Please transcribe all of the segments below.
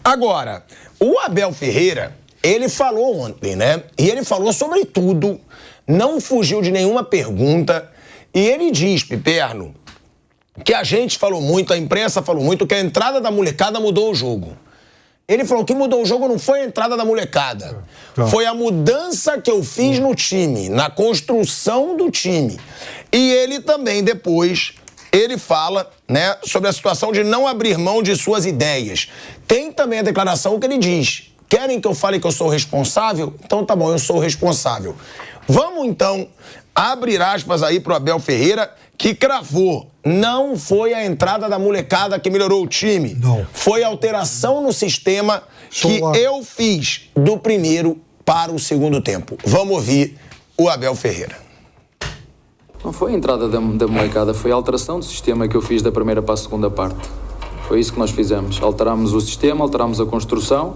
Agora, o Abel Ferreira, ele falou ontem, né? E ele falou sobre tudo, não fugiu de nenhuma pergunta. E ele diz, Piperno, que a gente falou muito, a imprensa falou muito, que a entrada da molecada mudou o jogo. Ele falou que mudou o jogo não foi a entrada da molecada. Foi a mudança que eu fiz no time, na construção do time. E ele também, depois, ele fala, né, sobre a situação de não abrir mão de suas ideias. Tem também a declaração que ele diz: querem que eu fale que eu sou responsável? Então tá bom, eu sou responsável. Vamos, então, abrir aspas aí pro Abel Ferreira, que cravou. Não foi a entrada da molecada que melhorou o time. Não. Foi a alteração no sistema que eu fiz do primeiro para o segundo tempo. Vamos ouvir o Abel Ferreira. Não foi a entrada da molecada, foi a alteração do sistema que eu fiz da primeira para a segunda parte. Foi isso que nós fizemos. Alterámos o sistema, alterámos a construção.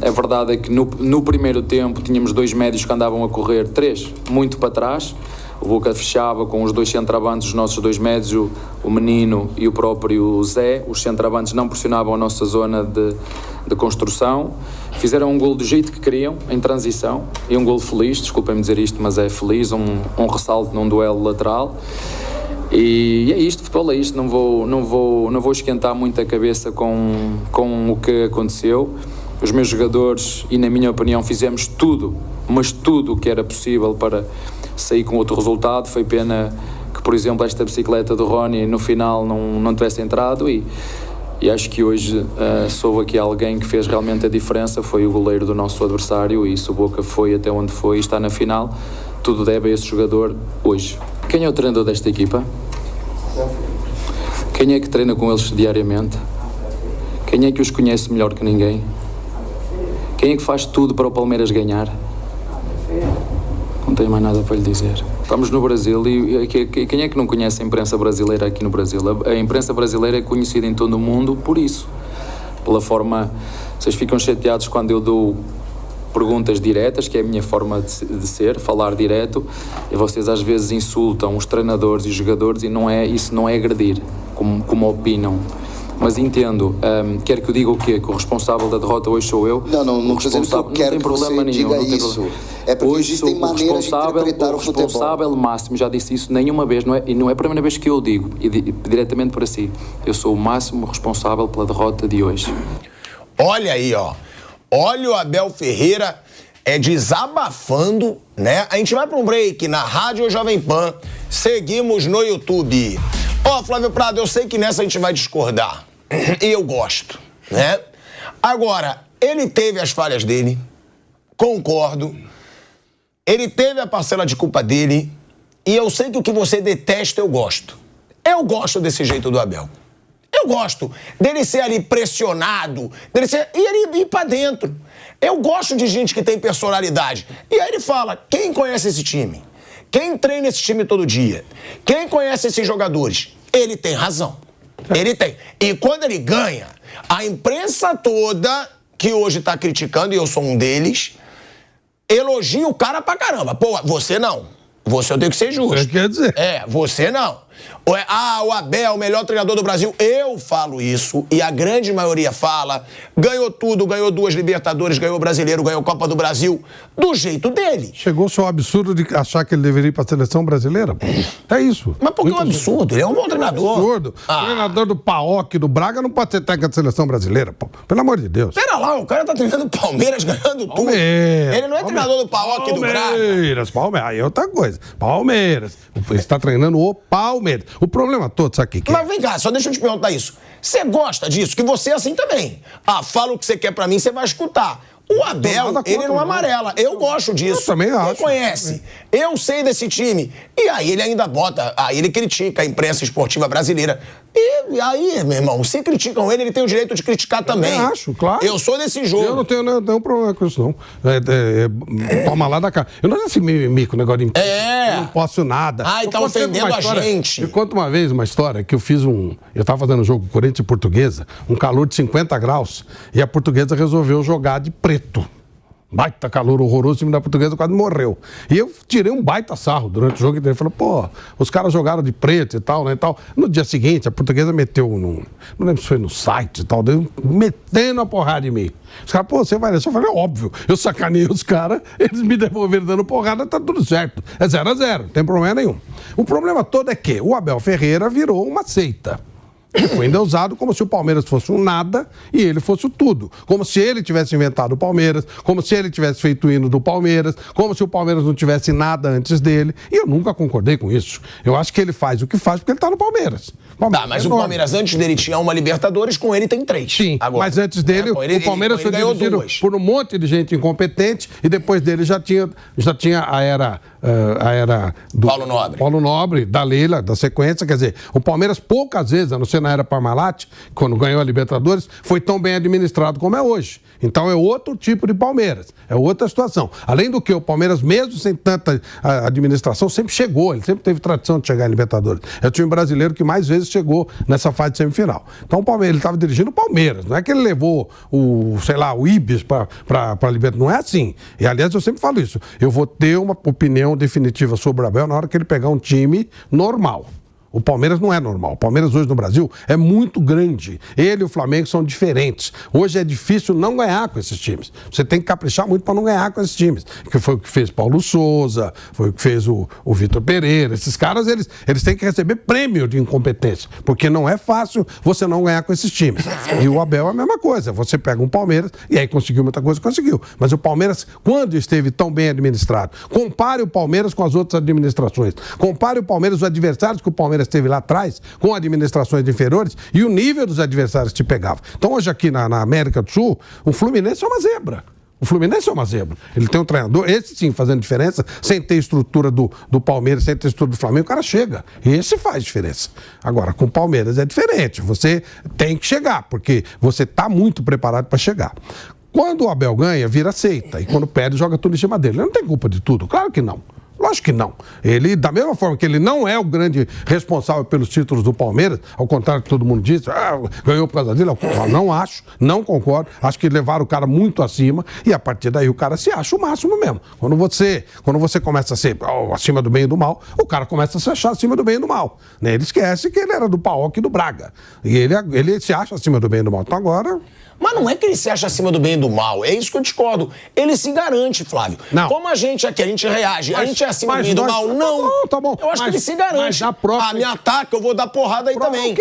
A verdade é que no primeiro tempo tínhamos 2 médios que andavam a correr, 3, muito para trás. O Boca fechava com os 2 centravantes, os nossos 2 médios, o Menino e o próprio Zé. Os centravantes não pressionavam a nossa zona de construção. Fizeram um golo do jeito que queriam, em transição, e um golo feliz, desculpem-me dizer isto, mas é feliz, um ressalto num duelo lateral. E é isto, futebol é isto, não vou esquentar muito a cabeça com o que aconteceu. Os meus jogadores, e na minha opinião, fizemos tudo, mas tudo o que era possível para sair com outro resultado. Foi pena que, por exemplo, esta bicicleta do Rony no final não tivesse entrado e acho que hoje soube aqui alguém que fez realmente a diferença, foi o goleiro do nosso adversário, e se o Boca foi até onde foi e está na final, tudo deve a esse jogador hoje. Quem é o treinador desta equipa? Quem é que treina com eles diariamente? Quem é que os conhece melhor que ninguém? Quem é que faz tudo para o Palmeiras ganhar? Não tenho mais nada para lhe dizer. Estamos no Brasil e quem é que não conhece a imprensa brasileira aqui no Brasil? A imprensa brasileira é conhecida em todo o mundo por isso. Pela forma... Vocês ficam chateados quando eu dou perguntas diretas, que é a minha forma de ser, falar direto, e vocês às vezes insultam os treinadores e os jogadores, e isso não é agredir, como opinam. Mas entendo, quer que eu diga o quê? Que o responsável da derrota hoje sou eu? Não estou dizendo que eu quero que você diga isso. É porque existem maneiras de interpretar o futebol. O responsável máximo, já disse isso nenhuma vez, e não é a primeira vez que eu digo, e diretamente para si. Eu sou o máximo responsável pela derrota de hoje. Olha aí, ó. Olha o Abel Ferreira desabafando, né? A gente vai para um break na Rádio Jovem Pan. Seguimos no YouTube. Ó, Flávio Prado, eu sei que nessa a gente vai discordar. E eu gosto, né? Agora, ele teve as falhas dele. Concordo. Ele teve a parcela de culpa dele. E eu sei que o que você detesta, eu gosto. Eu gosto desse jeito do Abel. Eu gosto dele ser ali pressionado, e ele ir pra dentro. Eu gosto de gente que tem personalidade. E aí ele fala, quem conhece esse time? Quem treina esse time todo dia? Quem conhece esses jogadores? Ele tem razão. Ele tem. E quando ele ganha, a imprensa toda, que hoje tá criticando, e eu sou um deles, elogia o cara pra caramba. Pô, você não. Você eu tenho que ser justo. Você quer dizer? Você não. O Abel, o melhor treinador do Brasil. Eu falo isso e a grande maioria fala. Ganhou tudo, ganhou 2 Libertadores, ganhou o Brasileiro, ganhou a Copa do Brasil. Do jeito dele. Chegou só o absurdo de achar que ele deveria ir para a seleção brasileira? É isso. Mas por que um absurdo? Ele é um bom treinador. Absurdo. O treinador do PAOK, do Braga, não pode ser técnico da seleção brasileira, pô. Pelo amor de Deus. Pera lá, o cara tá treinando Palmeiras, ganhando tudo. Ele não é treinador do PAOK e do Braga. Palmeiras, aí é outra coisa. Palmeiras. Ele está treinando o Palmeiras. O problema todo, sabe o que é? Mas vem cá, só deixa eu te perguntar isso. Você gosta disso? Que você é assim também. Fala o que você quer pra mim, você vai escutar. O Abel, ele não amarela. Eu gosto disso. Eu também acho. Ele conhece. Eu sei desse time. E aí ele ainda bota, aí ele critica a imprensa esportiva brasileira. E aí, meu irmão, se criticam ele tem o direito de criticar também. Eu acho, claro. Eu sou desse jogo. Eu não tenho nenhum problema com isso, não. Toma lá da cara. Eu não sou esse mimico, negócio de... Eu não posso nada. Ai, tá ofendendo a gente. Eu conto uma vez uma história que eu fiz eu tava fazendo um jogo Corinthians e Portuguesa, um calor de 50 graus, e a Portuguesa resolveu jogar de preto. Baita calor horroroso, o time da Portuguesa quase morreu. E eu tirei um baita sarro durante o jogo. Ele falou, pô, os caras jogaram de preto e tal, né? E tal. No dia seguinte, a Portuguesa meteu não lembro se foi no site e tal, metendo a porrada em mim. Os caras, pô, você vai nessa? Eu falei, óbvio. Eu sacanei os caras, eles me devolveram dando porrada, tá tudo certo. É 0-0, não tem problema nenhum. O problema todo é que o Abel Ferreira virou uma seita. Ele foi endeusado como se o Palmeiras fosse um nada e ele fosse o tudo. Como se ele tivesse inventado o Palmeiras, como se ele tivesse feito o hino do Palmeiras, como se o Palmeiras não tivesse nada antes dele. E eu nunca concordei com isso. Eu acho que ele faz o que faz porque ele está no Palmeiras. Tá, mas o Palmeiras antes dele tinha uma Libertadores, com ele tem 3. Sim, agora, mas antes dele o Palmeiras foi dirigido por um monte de gente incompetente e depois dele já tinha a era do Paulo Nobre, da Leila, da sequência. Quer dizer, o Palmeiras poucas vezes, a não ser na era Parmalat, quando ganhou a Libertadores, foi tão bem administrado como é hoje. Então é outro tipo de Palmeiras, é outra situação. Além do que, o Palmeiras, mesmo sem tanta administração, sempre chegou, ele sempre teve tradição de chegar em Libertadores. É o time brasileiro que mais vezes chegou nessa fase de semifinal. Então o Palmeiras, ele estava dirigindo o Palmeiras, não é que ele levou o Ibis para Libertadores, não é assim. E aliás, eu sempre falo isso, eu vou ter uma opinião definitiva sobre o Abel na hora que ele pegar um time normal. O Palmeiras não é normal. O Palmeiras hoje no Brasil é muito grande. Ele e o Flamengo são diferentes. Hoje é difícil não ganhar com esses times. Você tem que caprichar muito para não ganhar com esses times. Que foi o que fez Paulo Souza, foi o que fez o Vitor Pereira. Esses caras, eles têm que receber prêmio de incompetência. Porque não é fácil você não ganhar com esses times. E o Abel é a mesma coisa. Você pega um Palmeiras e aí conseguiu muita coisa, conseguiu. Mas o Palmeiras, quando esteve tão bem administrado, compare o Palmeiras com as outras administrações. Compare o Palmeiras, os adversários que o Palmeiras esteve lá atrás, com administrações inferiores, e o nível dos adversários te pegava. Então, hoje aqui na América do Sul, o Fluminense é uma zebra. O Fluminense é uma zebra. Ele tem um treinador, esse sim, fazendo diferença, sem ter estrutura do Palmeiras, sem ter estrutura do Flamengo, o cara chega. Esse faz diferença. Agora, com o Palmeiras é diferente. Você tem que chegar, porque você está muito preparado para chegar. Quando o Abel ganha, vira seita. E quando perde, joga tudo em cima dele. Ele não tem culpa de tudo. Claro que não. Lógico que não. Ele, da mesma forma que ele não é o grande responsável pelos títulos do Palmeiras, ao contrário do que todo mundo diz, ganhou por causa dele, eu não acho, não concordo, acho que levaram o cara muito acima e a partir daí o cara se acha o máximo mesmo. Quando você começa a ser acima do bem e do mal, o cara começa a se achar acima do bem e do mal. Né? Ele esquece que ele era do PAOK e do Braga. E ele se acha acima do bem e do mal. Então agora... Mas não é que ele se acha acima do bem e do mal, é isso que eu discordo. Ele se garante, Flávio. Não. Como a gente aqui, a gente reage, a gente é acima do bem e do mal? Não. Tá bom. Eu acho que ele se garante. Me ataca, eu vou dar porrada aí também.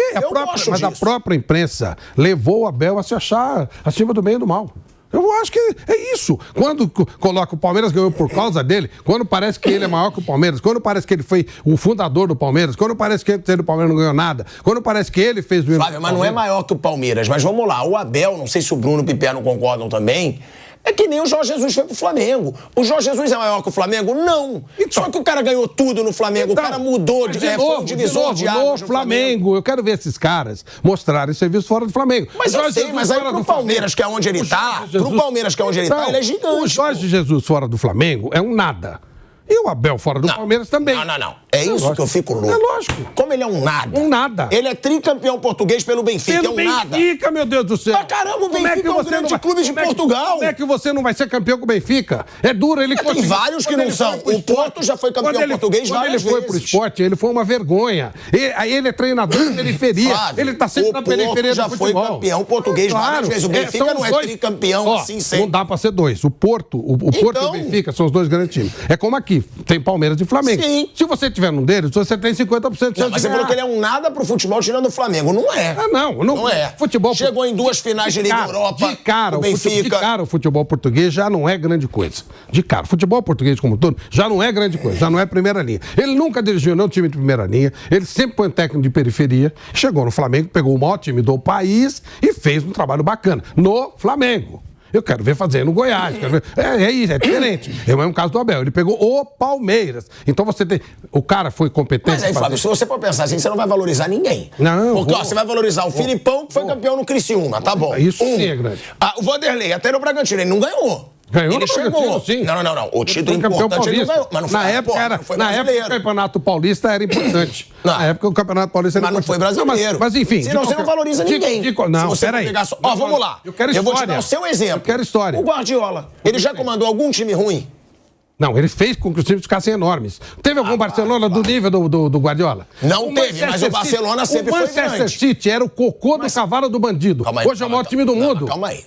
Mas a própria imprensa levou o Abel a se achar acima do bem e do mal. Eu acho que é isso. Quando coloca o Palmeiras ganhou por causa dele, quando parece que ele é maior que o Palmeiras, quando parece que ele foi o fundador do Palmeiras, quando parece que ele do Palmeiras não ganhou nada, quando parece que ele fez o... Flávio, mas não é maior que o Palmeiras. Mas vamos lá, o Abel, não sei se o Bruno e o Piper não concordam também, é que nem o Jorge Jesus foi pro Flamengo. O Jorge Jesus é maior que o Flamengo? Não. Então, só que o cara ganhou tudo no Flamengo, então, o cara mudou foi um divisor de águas no Flamengo. Eu quero ver esses caras mostrarem serviço fora do Flamengo. Mas eu sei, mas aí pro Palmeiras, que é onde ele tá, pro Palmeiras, que é onde ele tá, ele é gigante. O Jorge Jesus fora do Flamengo é um nada. E o Abel fora do Palmeiras também. Não. É isso que eu fico louco. É lógico. Como ele é um nada. Um nada. Ele é tricampeão português pelo Benfica, é um nada. Benfica, meu Deus do céu. Mas caramba, o Benfica é um grande clube de Portugal. Como é que você não vai ser campeão com o Benfica? É duro, ele conseguiu. Tem vários que não são. O Porto já foi campeão português várias vezes. Quando ele foi pro esporte, ele foi uma vergonha. Ele é treinador de periferia. Ele tá sempre na periferia do futebol. O Porto já foi campeão português várias vezes. O Benfica não é tricampeão assim sempre. Não dá pra ser dois. O Porto e o Benfica são os dois grandes times. É como aqui, tem Palmeiras e Flamengo. Sim. Se você tiver num deles, você tem 50% de chance. Mas você falou que ele é um nada pro futebol tirando o Flamengo. Não é. Não é. Futebol chegou em 2 finais de Liga Europa. De cara, o futebol português já não é grande coisa. De cara. O futebol português como um todo já não é grande coisa. Já não é primeira linha. Ele nunca dirigiu nenhum time de primeira linha. Ele sempre foi um técnico de periferia. Chegou no Flamengo, pegou o maior time do país e fez um trabalho bacana. No Flamengo. Eu quero ver fazer no Goiás. Quero ver. É isso, é diferente. É o mesmo caso do Abel. Ele pegou o Palmeiras. Então você tem... O cara foi competente. Mas aí, Flávio, se você for pensar assim, você não vai valorizar ninguém. Não. Porque você vai valorizar o Filipão, que foi campeão no Criciúma. Tá bom. Isso sim é grande. O Vanderlei, até no Bragantino, ele não ganhou. Ganhou ele chegou. Sim. Não. O título importante ele não ganhou. Mas não foi, na época, o Campeonato Paulista era importante. Na época, o Campeonato Paulista era importante. Mas não foi brasileiro. Mas enfim. Senão você não valoriza ninguém. Não, peraí. Vamos lá. Eu vou te dar o seu exemplo. Eu quero história. O Guardiola, ele já comandou algum time ruim? Não, ele fez com que os times ficassem enormes. Teve algum Barcelona do nível do Guardiola? Não teve, mas o Barcelona sempre foi grande. O Manchester City era o cocô do cavalo do bandido. Hoje é o maior time do mundo. Calma aí.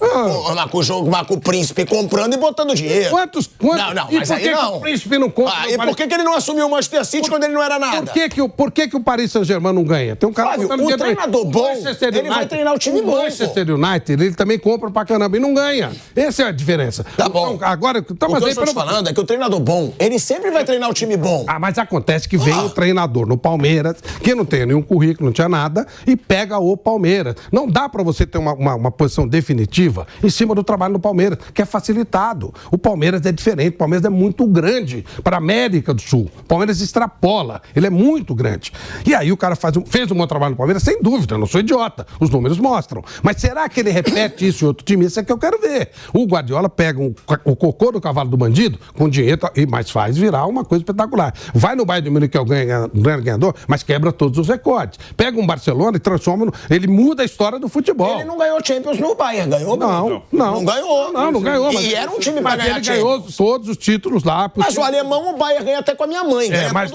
Mas com o Príncipe comprando e botando dinheiro. Quantos? Não, mas aí não. O Príncipe não compra? E por que ele não assumiu o Manchester City quando ele não era nada? Por que o Paris Saint-Germain não ganha? Tem um cara Flávio, o treinador bom, ele vai treinar o time bom. O Manchester United, ele também compra pra caramba e não ganha. Essa é a diferença. Tá bom. Agora, o que eu estou te falando é que o treinador bom, ele sempre vai treinar o time bom. Mas acontece que vem o treinador no Palmeiras, que não tem nenhum currículo, não tinha nada, e pega o Palmeiras. Não dá pra você ter uma posição definitiva em cima do trabalho no Palmeiras, que é facilitado. O Palmeiras é diferente, o Palmeiras é muito grande para a América do Sul. O Palmeiras extrapola, ele é muito grande. E aí o cara fez um bom trabalho no Palmeiras, sem dúvida, eu não sou idiota, os números mostram. Mas será que ele repete isso em outro time? Isso é que eu quero ver. O Guardiola pega o cocô do cavalo do bandido com dinheiro, mas faz virar uma coisa espetacular. Vai no Bayern de Munique, que é o grande ganhador, mas quebra todos os recordes. Pega um Barcelona e transforma, ele muda a história do futebol. Ele não ganhou Champions no Bayern, ganhou? Não ganhou. Não ganhou. E era um time pra ganhar Champions. Ele ganhou todos os títulos lá. Mas o alemão, o Bayern ganha até com a minha mãe. Mas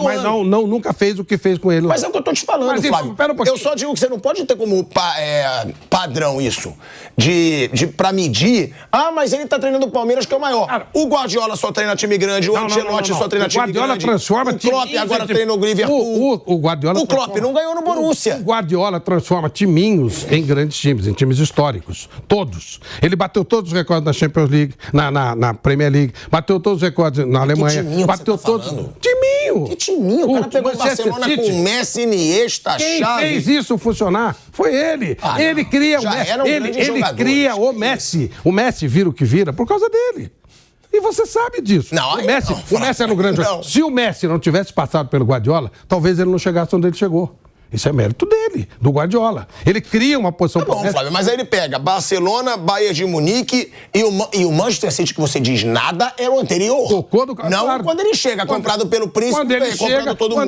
nunca fez o que fez com ele lá. Mas é o que eu tô te falando, Flávio. Eu só digo que você não pode ter como padrão isso. Pra medir. Mas ele tá treinando o Palmeiras, que é o maior. Cara, o Guardiola só treina time grande, o Ancelotti só treina time grande. Transforma o Klopp agora treina o Liverpool. O Klopp não ganhou no Borussia. O Guardiola transforma timinhos em grandes times, em times históricos. Todos. Ele bateu todos os recordes na Champions League, na Premier League, bateu todos os recordes na Alemanha. Que timinho bateu que você tá todos. falando? Timinho! Que timinho? O cara pegou o Barcelona com Messi, Iniesta, Quem Xavi. fez isso funcionar foi ele. Ele cria ele cria o Messi. O Messi vira o que vira por causa dele. E você sabe disso. O Messi era um grande jogador. Se o Messi não tivesse passado pelo Guardiola, talvez ele não chegasse onde ele chegou. Isso é mérito dele, do Guardiola. Ele cria uma posição... Tá bom, Flávio, mas aí ele pega Barcelona, Bayern de Munique e o Manchester City, que você diz nada, é o anterior. Não, claro. Quando ele chega, comprado pelo Príncipe, quando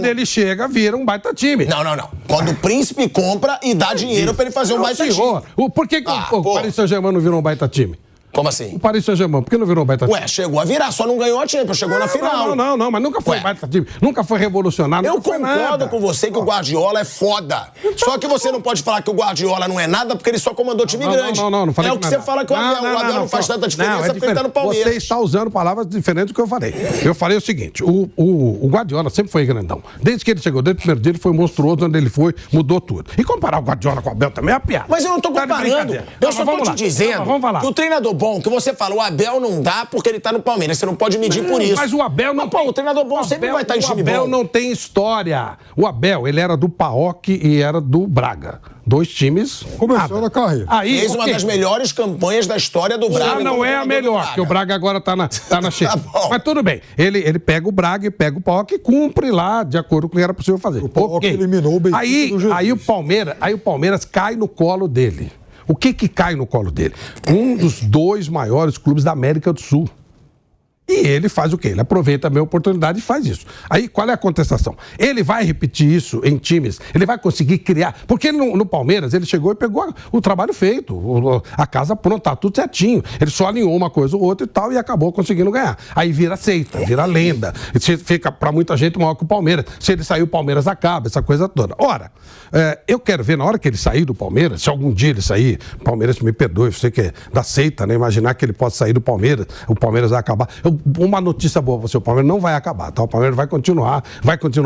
ele chega, vira um baita time. Não. Quando o Príncipe compra e dá dinheiro pra ele fazer um baita time. Por que o Paris Saint-Germain não virou um baita time? Como assim? O Paris Saint-Germain, por que não virou baita time? Chegou a virar, só não ganhou a Champions, chegou na final. Não, mas nunca foi baita time, nunca foi revolucionário. Eu concordo com você que o Guardiola é foda. Só que você não pode falar que o Guardiola não é nada porque ele só comandou time grande. Não falei é o que você fala que o Abel não faz tanta diferença porque ele tá no Palmeiras. Você está usando palavras diferentes do que eu falei. Eu falei o seguinte, o Guardiola sempre foi grandão. Desde que ele chegou, desde o primeiro dia, ele foi monstruoso, onde ele foi, mudou tudo. E comparar o Guardiola com o Abel também é uma piada. Mas eu não tô comparando. Eu só tô te dizendo que o treinador bom, que você fala, o Abel não dá porque ele tá no Palmeiras. Você não pode medir por isso. Mas o Abel não tem... o treinador bom sempre vai estar em time bom. O Abel não tem história. O Abel, ele era do PAOK e era do Braga. Dois times... Começou a carreira. Fez uma das melhores campanhas da história do Braga. Não é a melhor, porque o Braga agora tá na cheia. Mas tudo bem. Ele pega o Braga e pega o PAOK e cumpre lá de acordo com o que era possível fazer. O PAOK eliminou o Benfica do Jesus. Aí o Palmeiras cai no colo dele. O que cai no colo dele? Um dos dois maiores clubes da América do Sul. E ele faz o quê? Ele aproveita a minha oportunidade e faz isso. Aí, qual é a contestação? Ele vai repetir isso em times, ele vai conseguir criar... Porque no Palmeiras, ele chegou e pegou o trabalho feito, a casa pronta, tá tudo certinho. Ele só alinhou uma coisa ou outra e tal, e acabou conseguindo ganhar. Aí vira seita, vira lenda. Fica, pra muita gente, maior que o Palmeiras. Se ele sair, o Palmeiras acaba, essa coisa toda. Ora, eu quero ver, na hora que ele sair do Palmeiras, se algum dia ele sair, Palmeiras me perdoe, você que é da seita, né? Imaginar que ele possa sair do Palmeiras, o Palmeiras vai acabar... Uma notícia boa para você, o Palmeiras não vai acabar, tá? O Palmeiras vai continuar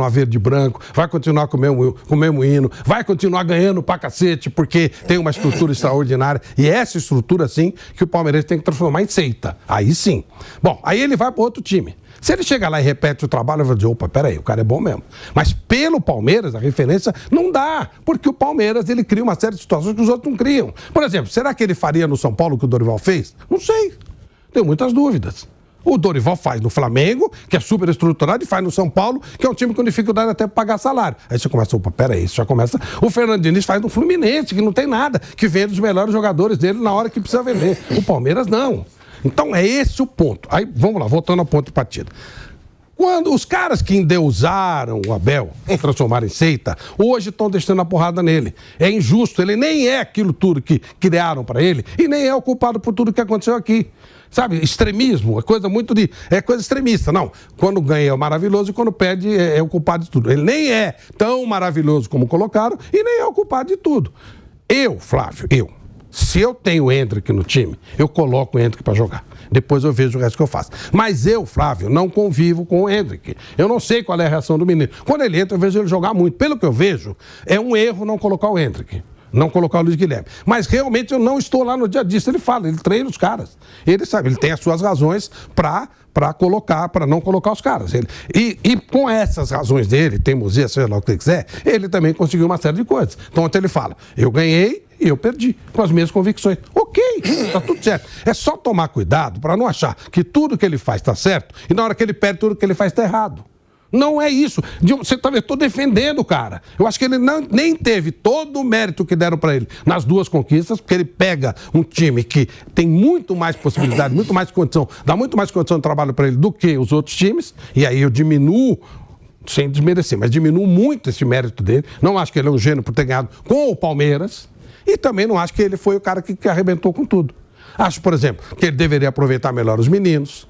verde e branco, vai continuar com o mesmo hino, vai continuar ganhando pra cacete, porque tem uma estrutura extraordinária. E essa estrutura, sim, que o Palmeiras tem que transformar em seita. Aí sim. Bom, aí ele vai para outro time. Se ele chegar lá e repete o trabalho, eu vou dizer, opa, peraí, o cara é bom mesmo. Mas pelo Palmeiras, a referência não dá, porque o Palmeiras, ele cria uma série de situações que os outros não criam. Por exemplo, será que ele faria no São Paulo o que o Dorival fez? Não sei. Tenho muitas dúvidas. O Dorival faz no Flamengo, que é super estruturado, e faz no São Paulo, que é um time com dificuldade até para pagar salário. Aí você começa, opa, peraí, isso já começa... O Fernando Diniz faz no Fluminense, que não tem nada, que vende os melhores jogadores dele na hora que precisa vender. O Palmeiras não. Então é esse o ponto. Aí, vamos lá, voltando ao ponto de partida. Quando os caras que endeusaram o Abel, transformaram em seita, hoje estão deixando a porrada nele. É injusto, ele nem é aquilo tudo que criaram para ele e nem é o culpado por tudo que aconteceu aqui. Sabe, extremismo, é coisa extremista. Não, quando ganha é maravilhoso e quando perde é o culpado de tudo. Ele nem é tão maravilhoso como colocaram e nem é o culpado de tudo. Flávio, se eu tenho o Hendrick no time, eu coloco o Hendrick para jogar. Depois eu vejo o resto que eu faço. Mas eu, Flávio, não convivo com o Hendrick. Eu não sei qual é a reação do menino. Quando ele entra, eu vejo ele jogar muito. Pelo que eu vejo, é um erro não colocar o Hendrick. Não colocar o Luiz Guilherme. Mas realmente eu não estou lá no dia disso. Ele fala, ele treina os caras. Ele sabe, ele tem as suas razões para não colocar os caras. E com essas razões dele, teimosia, seja lá o que ele quiser, ele também conseguiu uma série de coisas. Então, ontem ele fala, eu ganhei e eu perdi, com as minhas convicções. Ok, tá tudo certo. É só tomar cuidado para não achar que tudo que ele faz está certo e na hora que ele perde, tudo que ele faz está errado. Não é isso. Você tá vendo? Estou defendendo o cara. Eu acho que ele nem teve todo o mérito que deram para ele nas duas conquistas, porque ele pega um time que tem muito mais possibilidade, muito mais condição, dá muito mais condição de trabalho para ele do que os outros times, e aí eu diminuo, sem desmerecer, mas diminuo muito esse mérito dele. Não acho que ele é um gênio por ter ganhado com o Palmeiras, e também não acho que ele foi o cara que arrebentou com tudo. Acho, por exemplo, que ele deveria aproveitar melhor os meninos.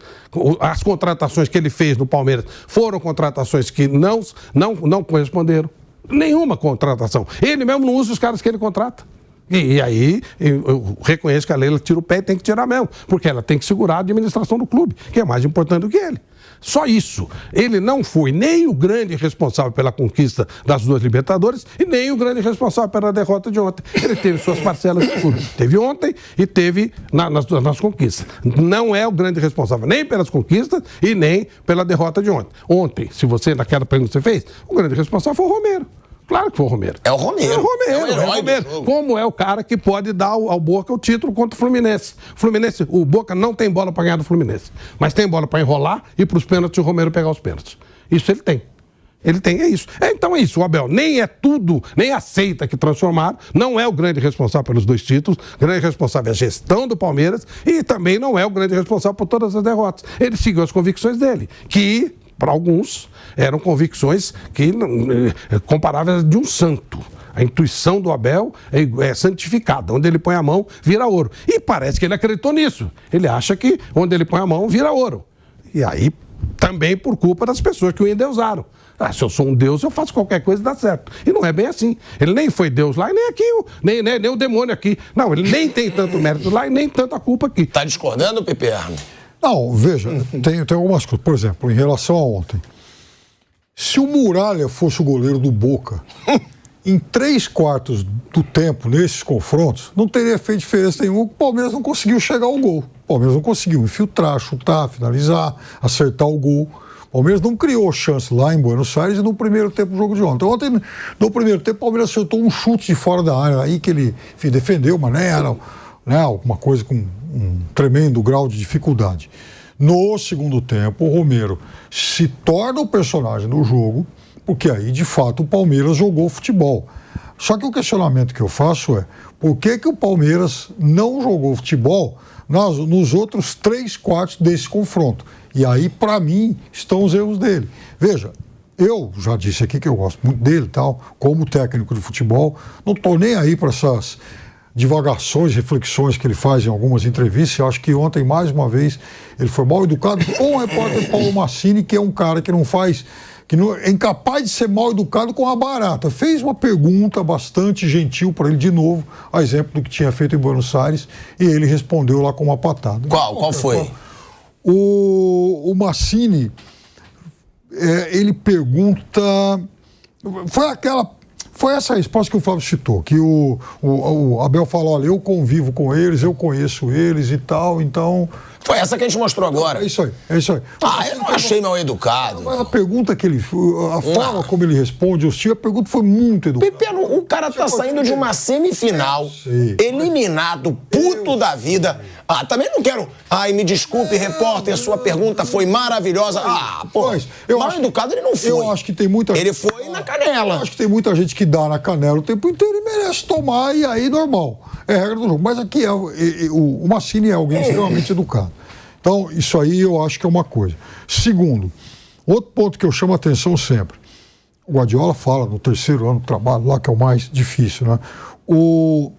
As contratações que ele fez no Palmeiras foram contratações que não corresponderam. Nenhuma contratação. Ele mesmo não usa os caras que ele contrata. E aí eu reconheço que a Leila tira o pé e tem que tirar mesmo, porque ela tem que segurar a administração do clube, que é mais importante do que ele. Só isso. Ele não foi nem o grande responsável pela conquista das 2 Libertadores e nem o grande responsável pela derrota de ontem. Ele teve suas parcelas de tudo. Teve ontem e teve nas conquistas. Não é o grande responsável nem pelas conquistas e nem pela derrota de ontem. Ontem, se você, naquela pergunta que você fez, o grande responsável foi o Romero. Claro que foi o Romero. É o Romero. É o Romero. Como é o cara que pode dar ao Boca o título contra o Fluminense. O Boca não tem bola para ganhar do Fluminense, mas tem bola para enrolar e para os pênaltis o Romero pegar os pênaltis. Isso ele tem. Ele tem, é isso. Então é isso, o Abel nem é tudo, nem aceita que transformaram, não é o grande responsável pelos 2 títulos, o grande responsável é a gestão do Palmeiras e também não é o grande responsável por todas as derrotas. Ele seguiu as convicções dele, que, para alguns, eram convicções que comparáveis de um santo. A intuição do Abel é santificada. Onde ele põe a mão, vira ouro. E parece que ele acreditou nisso. Ele acha que onde ele põe a mão, vira ouro. E aí, também por culpa das pessoas que o endeusaram. Se eu sou um Deus, eu faço qualquer coisa e dá certo. E não é bem assim. Ele nem foi Deus lá e nem aqui, nem o demônio aqui. Não, ele nem tem tanto mérito lá e nem tanta culpa aqui. Tá discordando, Piperno? Não, veja, tem algumas coisas. Por exemplo, em relação a ontem. Se o Muralha fosse o goleiro do Boca, em 3/4 do tempo, nesses confrontos, não teria feito diferença nenhuma. O Palmeiras não conseguiu chegar ao gol. O Palmeiras não conseguiu infiltrar, chutar, finalizar, acertar o gol. O Palmeiras não criou chance lá em Buenos Aires e no primeiro tempo do jogo de ontem. Ontem, no primeiro tempo, o Palmeiras acertou um chute de fora da área, aí que ele defendeu, mas não era alguma coisa com um tremendo grau de dificuldade. No segundo tempo, o Romero se torna o personagem do jogo, porque aí, de fato, o Palmeiras jogou futebol. Só que o questionamento que eu faço é, por que o Palmeiras não jogou futebol nos outros 3/4 desse confronto? E aí, para mim, estão os erros dele. Veja, eu já disse aqui que eu gosto muito dele, tal, como técnico de futebol, não estou nem aí para essas divagações, reflexões que ele faz em algumas entrevistas. Eu acho que ontem, mais uma vez, ele foi mal educado com o repórter Paulo Massini, que é um cara que é incapaz de ser mal educado com a barata. Fez uma pergunta bastante gentil para ele de novo, a exemplo do que tinha feito em Buenos Aires, e ele respondeu lá com uma patada. Qual foi? O Massini, ele pergunta... Foi essa resposta que o Flávio citou, que o Abel falou, olha, eu convivo com eles, eu conheço eles e tal, então... Foi essa que a gente mostrou agora. É isso aí. Eu não achei mal educado. Mas a pergunta que ele... A forma como ele responde, a pergunta foi muito educada. Piperno, o cara tá saindo de uma semifinal, eliminado, puto da vida. Também não quero... me desculpe, repórter, a sua pergunta foi maravilhosa. Mal educado ele não foi. Eu acho que tem muita gente... Ele foi na canela. Eu acho que tem muita gente que dá na canela o tempo inteiro e merece tomar, e aí normal. É regra do jogo. Mas aqui o Massini é alguém extremamente educado. Então, isso aí eu acho que é uma coisa. Segundo, outro ponto que eu chamo a atenção sempre, o Guardiola fala no terceiro ano do trabalho, lá que é o mais difícil, né? Eu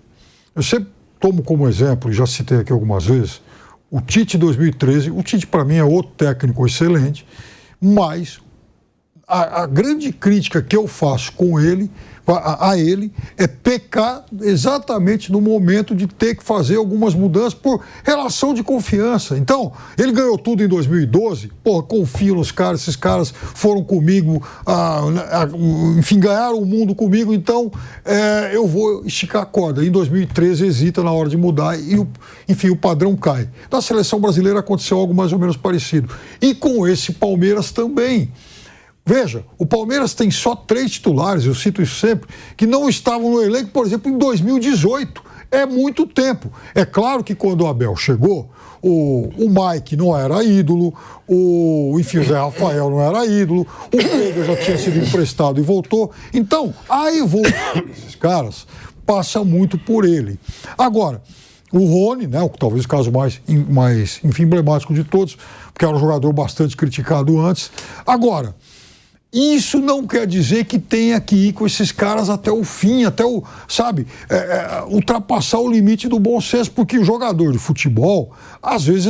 sempre tomo como exemplo, já citei aqui algumas vezes, o Tite 2013. O Tite, para mim, é outro técnico excelente, mas a grande crítica que eu faço com ele, a ele, é pecar exatamente no momento de ter que fazer algumas mudanças por relação de confiança. Então, ele ganhou tudo em 2012, confio nos caras, esses caras foram comigo, enfim, ganharam o mundo comigo, então eu vou esticar a corda. Em 2013 hesita na hora de mudar e, enfim, o padrão cai. Na seleção brasileira aconteceu algo mais ou menos parecido. E com esse Palmeiras também. Veja, o Palmeiras tem só 3 titulares, eu cito isso sempre, que não estavam no elenco, por exemplo, em 2018. É muito tempo. É claro que quando o Abel chegou, o Mike não era ídolo, enfim, o Zé Rafael não era ídolo, o Pedro já tinha sido emprestado e voltou. Então, a evolução desses caras passa muito por ele. Agora, o Rony, né, talvez o caso mais enfim, emblemático de todos, porque era um jogador bastante criticado antes. Agora, isso não quer dizer que tenha que ir com esses caras até o fim, ultrapassar o limite do bom senso, porque o jogador de futebol, às vezes,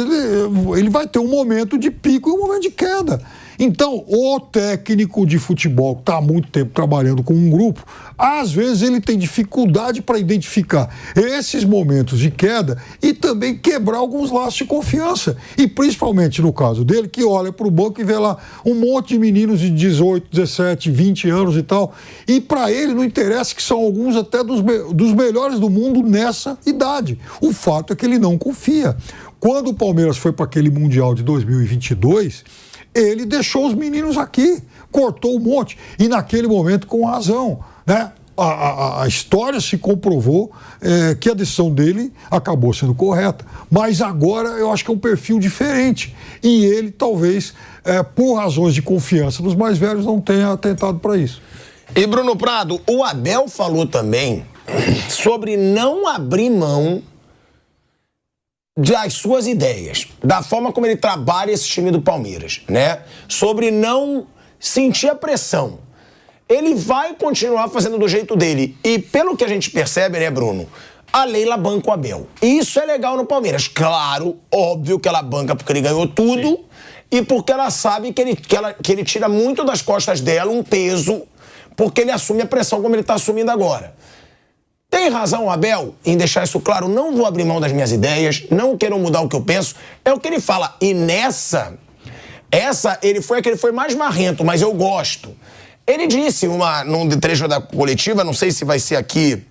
ele vai ter um momento de pico e um momento de queda. Então, o técnico de futebol que está há muito tempo trabalhando com um grupo, às vezes ele tem dificuldade para identificar esses momentos de queda e também quebrar alguns laços de confiança. E principalmente no caso dele, que olha para o banco e vê lá um monte de meninos de 18, 17, 20 anos e tal. E para ele não interessa que são alguns até dos melhores do mundo nessa idade. O fato é que ele não confia. Quando o Palmeiras foi para aquele Mundial de 2022... ele deixou os meninos aqui, cortou um monte, e naquele momento com razão, né? A história se comprovou que a decisão dele acabou sendo correta, mas agora eu acho que é um perfil diferente, e ele talvez, por razões de confiança dos mais velhos, não tenha atentado para isso. E Bruno Prado, o Abel falou também sobre não abrir mão das suas ideias, da forma como ele trabalha esse time do Palmeiras, né? Sobre não sentir a pressão. Ele vai continuar fazendo do jeito dele. E pelo que a gente percebe, né, Bruno? A Leila banca o Abel. E isso é legal no Palmeiras. Claro, óbvio que ela banca porque ele ganhou tudo. Sim. E porque ela sabe que ele tira muito das costas dela um peso, porque ele assume a pressão como ele está assumindo agora. Tem razão o Abel em deixar isso claro, não vou abrir mão das minhas ideias, não quero mudar o que eu penso, é o que ele fala. E ele foi mais marrento, mas eu gosto. Ele disse num trecho da coletiva, não sei se vai ser aqui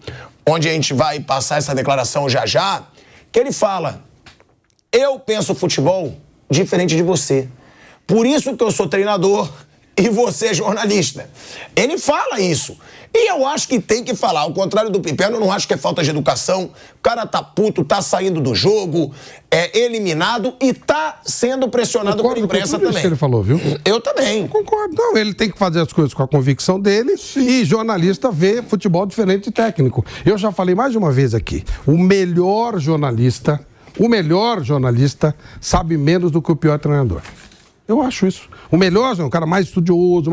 onde a gente vai passar essa declaração já, que ele fala: eu penso futebol diferente de você. Por isso que eu sou treinador e você é jornalista. Ele fala isso. E eu acho que tem que falar. Ao contrário do Piperno, eu não acho que é falta de educação. O cara tá puto, tá saindo do jogo, é eliminado e tá sendo pressionado por imprensa também. Isso que ele falou, viu? Eu também. Eu concordo. Não, ele tem que fazer as coisas com a convicção dele. Sim. E jornalista vê futebol diferente de técnico. Eu já falei mais de uma vez aqui. O melhor jornalista sabe menos do que o pior treinador. Eu acho isso. O melhor, o cara mais estudioso,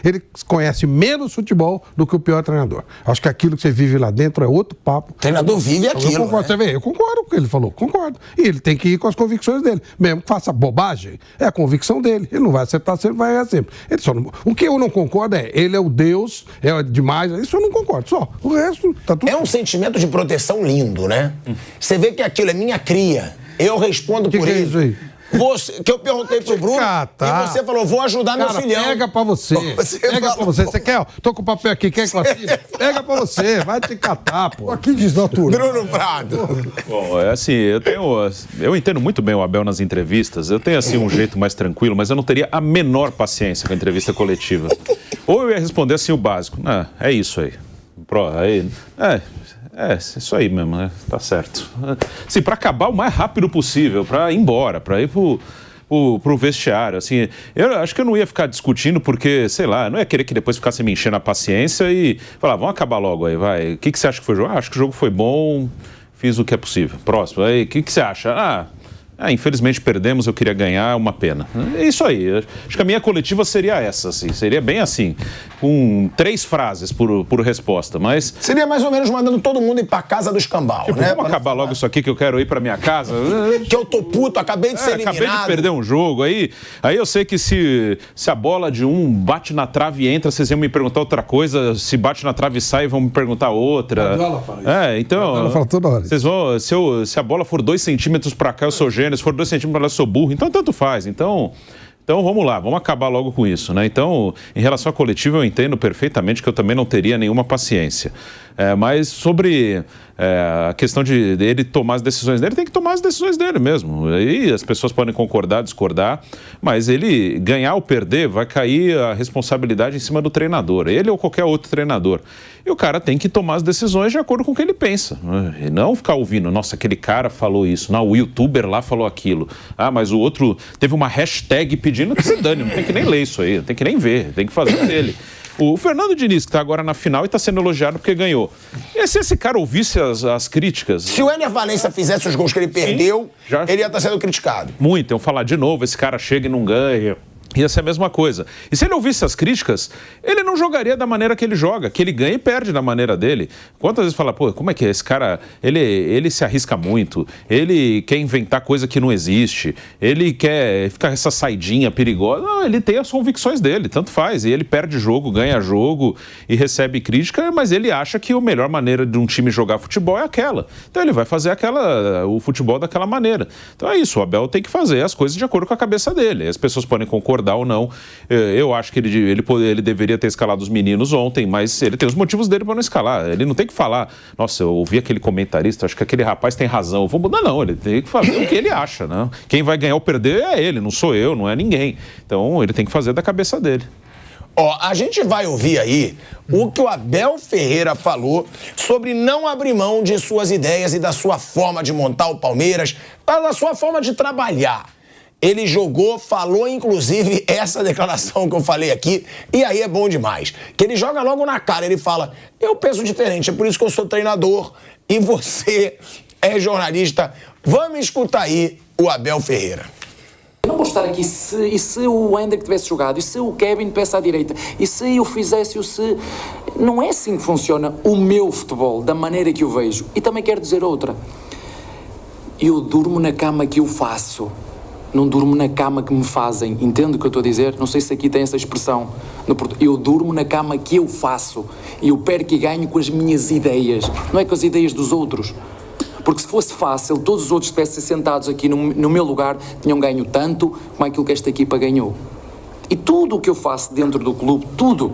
ele conhece menos futebol do que o pior treinador. Acho que aquilo que você vive lá dentro é outro papo. O treinador vive aquilo. Eu concordo, né? Você vê, eu concordo com o que ele falou, concordo. E ele tem que ir com as convicções dele. Mesmo que faça bobagem, é a convicção dele. Ele não vai acertar sempre, vai errar sempre. O que eu não concordo ele é o Deus, é demais. Isso eu não concordo, só. O resto tá tudo. É um sentimento de proteção lindo, né? Você vê que aquilo é minha cria. Eu respondo por ele. É isso aí? Que eu perguntei pro Bruno e você falou, vou ajudar meu filhão. Pega pra você. Pra você. Você quer, ó, tô com o papel aqui, quer que eu assine? Pega pra você, vai te catar, pô. Aqui desnatura. Bruno Prado. Bom, é assim, eu entendo muito bem o Abel nas entrevistas, eu tenho assim um jeito mais tranquilo, mas eu não teria a menor paciência com a entrevista coletiva. Ou eu ia responder assim o básico, é isso aí. É isso aí mesmo, né? Tá certo. Assim, para acabar o mais rápido possível, para ir embora, para ir pro vestiário, assim. Eu acho que eu não ia ficar discutindo porque, sei lá, eu não ia querer que depois ficasse me enchendo a paciência e falar, vamos acabar logo aí, vai. O que você acha que foi o jogo? Acho que o jogo foi bom, fiz o que é possível. Próximo, aí, o que você acha? Infelizmente perdemos, eu queria ganhar, é uma pena. É isso aí. Acho que a minha coletiva seria essa, assim, seria bem assim, com 3 frases por resposta, mas... Seria mais ou menos mandando todo mundo ir pra casa do escambau, né? Vamos acabar logo isso aqui que eu quero ir pra minha casa. Que eu tô puto, acabei de ser eliminado. Acabei de perder um jogo, aí eu sei que se a bola de um bate na trave e entra, vocês iam me perguntar outra coisa, se bate na trave e sai, vão me perguntar outra. Então... Ela fala toda hora. Vocês vão, se a bola for 2 centímetros pra cá, eu sou gênio. Se for 2 centímetros pra lá, eu sou burro. Então, tanto faz. Então, vamos lá, vamos acabar logo com isso, né? Então, em relação à coletiva, eu entendo perfeitamente que eu também não teria nenhuma paciência. Mas sobre a questão de ele tomar as decisões dele, tem que tomar as decisões dele mesmo. Aí as pessoas podem concordar, discordar, mas ele ganhar ou perder, vai cair a responsabilidade em cima do treinador, ele ou qualquer outro treinador. E o cara tem que tomar as decisões de acordo com o que ele pensa. E não ficar ouvindo, nossa, aquele cara falou isso, não, o youtuber lá falou aquilo. Mas o outro teve uma hashtag pedindo que se dane, não tem que nem ler isso aí, não tem que nem ver, tem que fazer o dele. O Fernando Diniz, que está agora na final e está sendo elogiado porque ganhou. E se esse cara ouvisse as críticas... Se o Ener Valencia fizesse os gols que ele perdeu, ele ia estar sendo criticado. Muito, iam falar de novo, esse cara chega e não ganha... Ia ser a mesma coisa. E se ele ouvisse as críticas, ele não jogaria da maneira que ele joga, que ele ganha e perde da maneira dele. Quantas vezes fala, como é que é? Esse cara, ele se arrisca muito, ele quer inventar coisa que não existe, ele quer ficar essa saidinha perigosa. Não, ele tem as convicções dele, tanto faz. E ele perde jogo, ganha jogo e recebe crítica, mas ele acha que a melhor maneira de um time jogar futebol é aquela. Então ele vai fazer o futebol daquela maneira. Então é isso, o Abel tem que fazer as coisas de acordo com a cabeça dele. As pessoas podem concordar ou não. Eu acho que ele deveria ter escalado os meninos ontem, mas ele tem os motivos dele para não escalar. Ele não tem que falar, nossa, eu ouvi aquele comentarista, acho que aquele rapaz tem razão, eu vou mudar. Não, ele tem que fazer o que ele acha, né? Quem vai ganhar ou perder é ele, não sou eu, não é ninguém. Então ele tem que fazer da cabeça dele. A gente vai ouvir aí o que o Abel Ferreira falou sobre não abrir mão de suas ideias e da sua forma de montar o Palmeiras, da sua forma de trabalhar. Ele falou inclusive essa declaração que eu falei aqui, e aí é bom demais. Que ele joga logo na cara, ele fala, eu penso diferente, é por isso que eu sou treinador e você é jornalista. Vamos escutar aí o Abel Ferreira. Eu não vou estar aqui e se o Hendrick tivesse jogado, e se o Kevin tivesse à direita, e se eu fizesse, não é assim que funciona o meu futebol, da maneira que eu vejo. E também quero dizer outra, eu durmo na cama que eu faço. Não durmo na cama que me fazem. Entende o que eu estou a dizer? Não sei se aqui tem essa expressão. Eu durmo na cama que eu faço. E eu perco e ganho com as minhas ideias. Não é com as ideias dos outros. Porque se fosse fácil, todos os outros estivessem sentados aqui no meu lugar, tinham ganho tanto como aquilo que esta equipa ganhou. E tudo o que eu faço dentro do clube, tudo,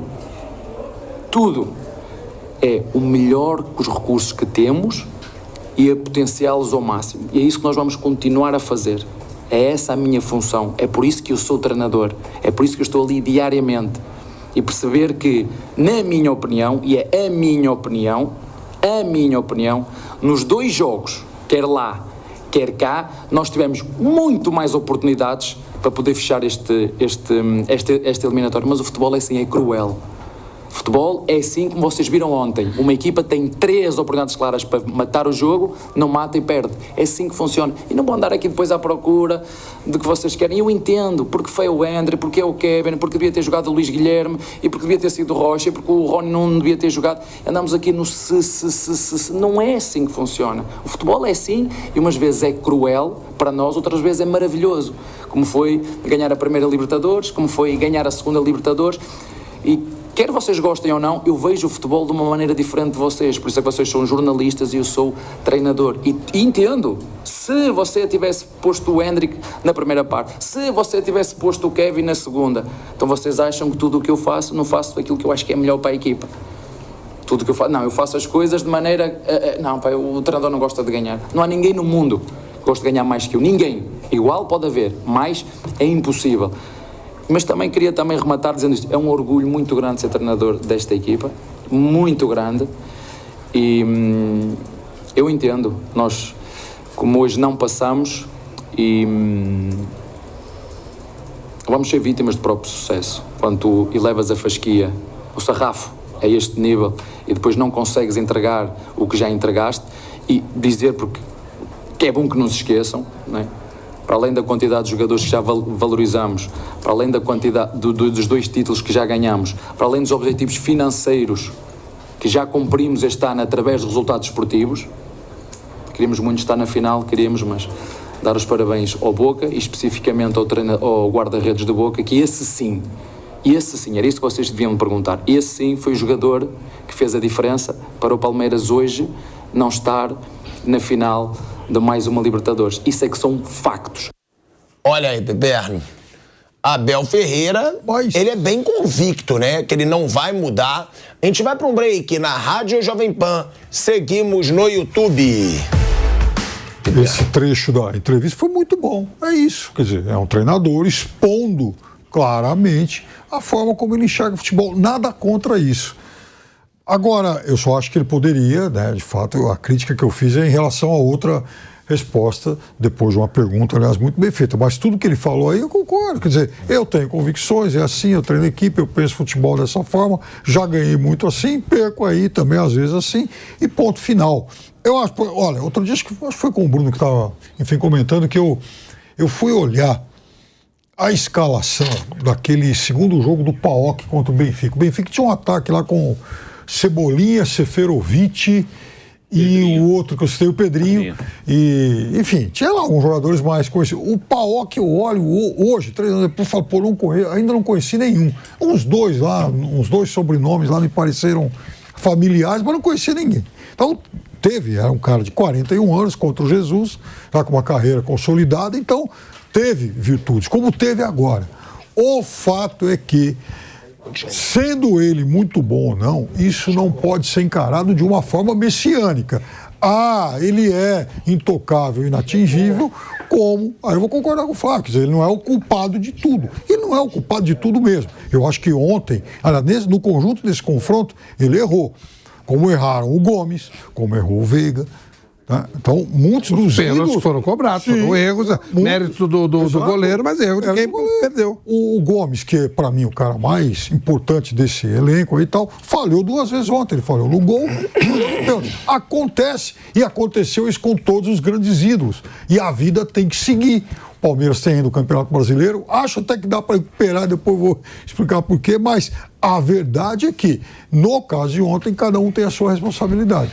é o melhor com os recursos que temos e a potenciá-los ao máximo. E é isso que nós vamos continuar a fazer. É essa a minha função, é por isso que eu sou treinador, é por isso que eu estou ali diariamente. E perceber que, na minha opinião, e é a minha opinião, nos 2 jogos, quer lá, quer cá, nós tivemos muito mais oportunidades para poder fechar este eliminatório. Mas o futebol é assim, é cruel. Futebol é assim como vocês viram ontem. Uma equipa tem 3 oportunidades claras para matar o jogo, não mata e perde. É assim que funciona. E não vão andar aqui depois à procura do que vocês querem. Eu entendo, porque foi o André, porque é o Kevin, porque devia ter jogado o Luís Guilherme, e porque devia ter sido o Rocha, e porque o Rony não devia ter jogado. Andamos aqui no se. Não é assim que funciona. O futebol é assim, e umas vezes é cruel para nós, outras vezes é maravilhoso. Como foi ganhar a primeira Libertadores, como foi ganhar a segunda Libertadores. E quer vocês gostem ou não, eu vejo o futebol de uma maneira diferente de vocês. Por isso é que vocês são jornalistas e eu sou treinador. E entendo. Se você tivesse posto o Hendrick na primeira parte, se você tivesse posto o Kevin na segunda, então vocês acham que tudo o que eu faço, não faço aquilo que eu acho que é melhor para a equipa. Tudo o que eu faço, não, eu faço as coisas de maneira... Não, pá, o treinador não gosta de ganhar. Não há ninguém no mundo que goste de ganhar mais que eu. Ninguém. Igual pode haver, mas é impossível. Mas também queria rematar dizendo isto. É um orgulho muito grande ser treinador desta equipa. Muito grande. E eu entendo. Nós, como hoje não passamos, e vamos ser vítimas do próprio sucesso. Quando tu elevas a fasquia, o sarrafo, a este nível, e depois não consegues entregar o que já entregaste, e dizer, porque que é bom que não se esqueçam, não é? para além da quantidade de jogadores que já valorizamos, para além da quantidade dos 2 títulos que já ganhamos, para além dos objetivos financeiros que já cumprimos este ano através dos resultados esportivos, queríamos muito estar na final, mas dar os parabéns ao Boca e especificamente ao guarda-redes do Boca, que esse sim, era isso que vocês deviam me perguntar, esse sim foi o jogador que fez a diferença para o Palmeiras hoje não estar na final de mais uma Libertadores. Isso é que são factos. Olha aí, Peperno, Abel Ferreira, ele é bem convicto, né? Que ele não vai mudar. A gente vai para um break na Rádio Jovem Pan. Seguimos no YouTube. Esse trecho da entrevista foi muito bom. É isso. Quer dizer, é um treinador expondo claramente a forma como ele enxerga o futebol. Nada contra isso. Agora, eu só acho que ele poderia, né? De fato, a crítica que eu fiz é em relação a outra resposta, depois de uma pergunta, aliás, muito bem feita. Mas tudo que ele falou aí, eu concordo. Quer dizer, eu tenho convicções, é assim, eu treino equipe, eu penso futebol dessa forma, já ganhei muito assim, perco aí também, às vezes assim, e ponto final. Eu acho, olha, outro dia, acho que foi com o Bruno que estava, enfim, comentando que eu fui olhar a escalação daquele segundo jogo do PAOK contra o Benfica. O Benfica tinha um ataque lá com Cebolinha, Seferovic e o outro que eu citei, o Pedrinho. E, enfim, tinha lá alguns jogadores mais conhecidos. O PAOK eu olho hoje, 3 anos depois, falo, pô, ainda não conheci nenhum. Uns dois sobrenomes lá me pareceram familiares, mas não conhecia ninguém. Então, era um cara de 41 anos contra o Jesus, já com uma carreira consolidada, então teve virtudes, como teve agora. O fato é que, sendo ele muito bom ou não, isso não pode ser encarado de uma forma messiânica. Ele é intocável, inatingível, como... Aí eu vou concordar com o Flávio, quer dizer, ele não é o culpado de tudo. Ele não é o culpado de tudo mesmo. Eu acho que ontem, no conjunto desse confronto, ele errou. Como erraram o Gomes, como errou o Veiga. Tá? Então, muitos dos pênaltis foram cobrados, foram erros, mérito do goleiro, mas erro de quem perdeu. O Gomes, que é, para mim, o cara mais importante desse elenco aí e tal, falhou 2 vezes ontem. Ele falhou no gol. Acontece, e aconteceu isso com todos os grandes ídolos. E a vida tem que seguir. O Palmeiras tem ainda o Campeonato Brasileiro. Acho até que dá para recuperar, depois vou explicar por quê, mas a verdade é que, no caso de ontem, cada um tem a sua responsabilidade.